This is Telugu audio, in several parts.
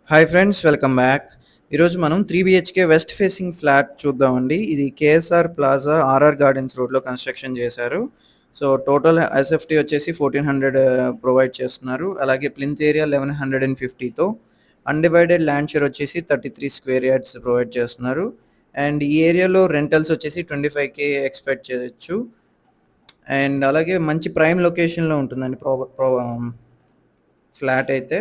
Hi friends, welcome back. ఈరోజు మనం 3 బీహెచ్‌కే వెస్ట్ ఫేసింగ్ ఫ్లాట్ చూద్దామండి. ఇది కేఎస్ఆర్ ప్లాజా ఆర్ఆర్ గార్డెన్స్ రోడ్‌లో కన్‌స్ట్రక్షన్ చేశారు. సో, టోటల్ ఎస్ఎఫ్‌టీ వచ్చేసి 1400 ప్రొవైడ్ చేస్తున్నారు. అలాగే ప్లింత్ ఏరియా 1150తో అన్‌డివైడెడ్ ల్యాండ్ షేర్ వచ్చేసి 33 స్క్వేర్ యార్డ్స్ ప్రొవైడ్ చేస్తున్నారు. అండ్ ఈ ఏరియాలో రెంటల్స్ వచ్చేసి 25,000 ఎక్స్‌పెక్ట్ చేయొచ్చు. అండ్ అలాగే మంచి ప్రైమ్ లొకేషన్‌లో ఉంటుందండి ఫ్లాట్ అయితే.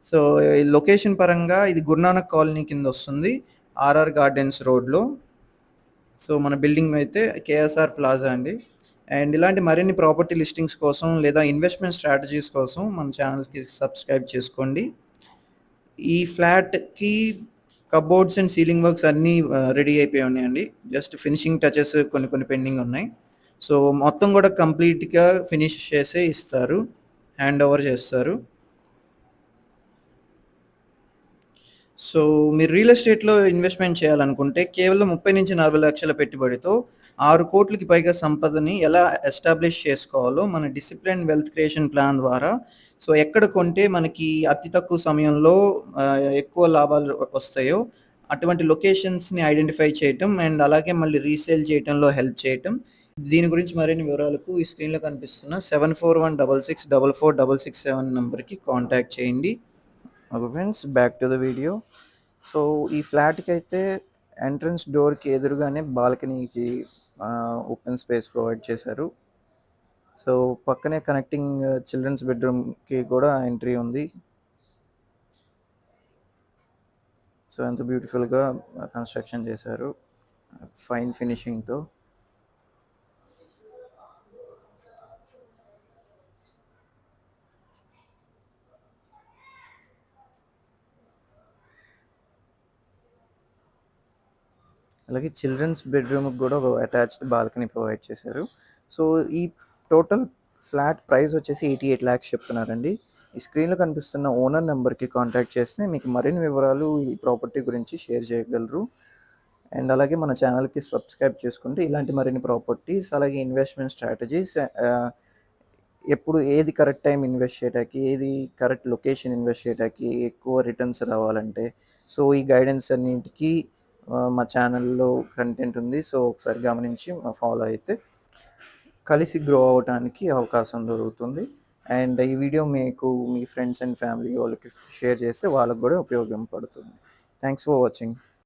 సో, ఈ లొకేషన్ పరంగా ఇది గురునానక్ కాలనీ కిందొస్తుంది. ఆర్ఆర్ గార్డెన్స్ రోడ్‌లో. సో, మన బిల్డింగ్ అయితే కేఎస్ఆర్ ప్లాజా అండి. అండ్ ఇలాంటి మరిన్ని ప్రాపర్టీ లిస్టింగ్స్ కోసం లేదా ఇన్వెస్ట్‌మెంట్ స్ట్రాటజీస్ కోసం మన ఛానెల్‌కి సబ్స్క్రైబ్ చేసుకోండి. ఈ ఫ్లాట్‌కి కబోర్డ్స్ అండ్ సీలింగ్ వర్క్స్ అన్నీ రెడీ అయిపోయి ఉన్నాయండి. జస్ట్ ఫినిషింగ్ టచెస్ కొన్ని కొన్ని పెండింగ్ ఉన్నాయి. సో, మొత్తం గూడా కంప్లీట్‌గా ఫినిష్ చేసే ఇస్తారు. హ్యాండ్ ఓవర్ చేస్తారు. సో, మీరు రియల్ ఎస్టేట్‌లో ఇన్వెస్ట్‌మెంట్ చేయాలనుకుంటే కేవలం 30-40 లక్షల పెట్టుబడితో 6,00,00,000కి పైగా సంపదని ఎలా ఎస్టాబ్లిష్ చేసుకోవాలో మన డిసిప్లిన్ వెల్త్ క్రియేషన్ ప్లాన్ ద్వారా సో, ఎక్కడ కొంటే మనకి అతి తక్కువ సమయంలో ఎక్కువ లాభాలు వస్తాయో అటువంటి లొకేషన్స్‌ని ఐడెంటిఫై చేయటం అండ్ అలాగే మళ్ళీ రీసేల్ చేయటంలో హెల్ప్ చేయటం. దీని గురించి మరిన్ని వివరాలకు ఈ స్క్రీన్‌లో కనిపిస్తున్న 7416644667 నంబర్‌కి కాంటాక్ట్ చేయండి. Okay friends, back to the video. So, ఈ ఫ్లాట్‌కైతే ఎంట్రన్స్ డోర్‌కి ఎదురుగానే బాల్కనీకి ఓపెన్ స్పేస్ ప్రొవైడ్ చేశారు. సో, పక్కనే కనెక్టింగ్ చిల్డ్రన్స్ బెడ్‌రూమ్‌కి కూడా ఎంట్రీ ఉంది. సో, ఎంత బ్యూటిఫుల్‌గా కన్‌స్ట్రక్షన్ చేశారు. ఫైన్ ఫినిషింగ్‌తో. అలాగే చిల్డ్రన్స్ బెడ్‌రూమ్‌కి గూడా ఒక అటాచ్డ్ బాల్కనీ ప్రొవైడ్ చేశారు. సో, ఈ టోటల్ ఫ్లాట్ ప్రైస్ వచ్చేసి 88 లాక్స్ చెప్తున్నారండి. ఈ స్క్రీన్‌లో కనిపిస్తున్న ఓనర్ నంబర్‌కి కాంటాక్ట్ చేస్తే మీకు మరిన్ని వివరాలు ఈ ప్రాపర్టీ గురించి షేర్ చేయగలరు. అండ్ అలాగే మన ఛానల్‌కి సబ్స్క్రైబ్ చేసుకుంటే ఇలాంటి మరిన్ని ప్రాపర్టీస్ అలాగే ఇన్వెస్ట్‌మెంట్ స్ట్రాటజీస్ ఎప్పుడు ఏది కరెక్ట్ టైమ్ ఇన్వెస్ట్ చేయటానికి, ఏది కరెక్ట్ లొకేషన్ ఇన్వెస్ట్ చేయటానికి, ఎక్కువ రిటర్న్స్ రావాలంటే, సో, ఈ గైడెన్స్ అన్నింటికి మా ఛానల్‌లో కంటెంట్ ఉంది. సో, ఒకసారి గమనించి ఫాలో అయితే కలిసి గ్రో అవ్వటానికి అవకాశం దొరుకుతుంది. అండ్ ఈ వీడియో మీకు మీ ఫ్రెండ్స్ అండ్ ఫ్యామిలీ వాళ్ళకి షేర్ చేస్తే వాళ్ళకి గూడా ఉపయోగం పడుతుంది. Thanks for watching.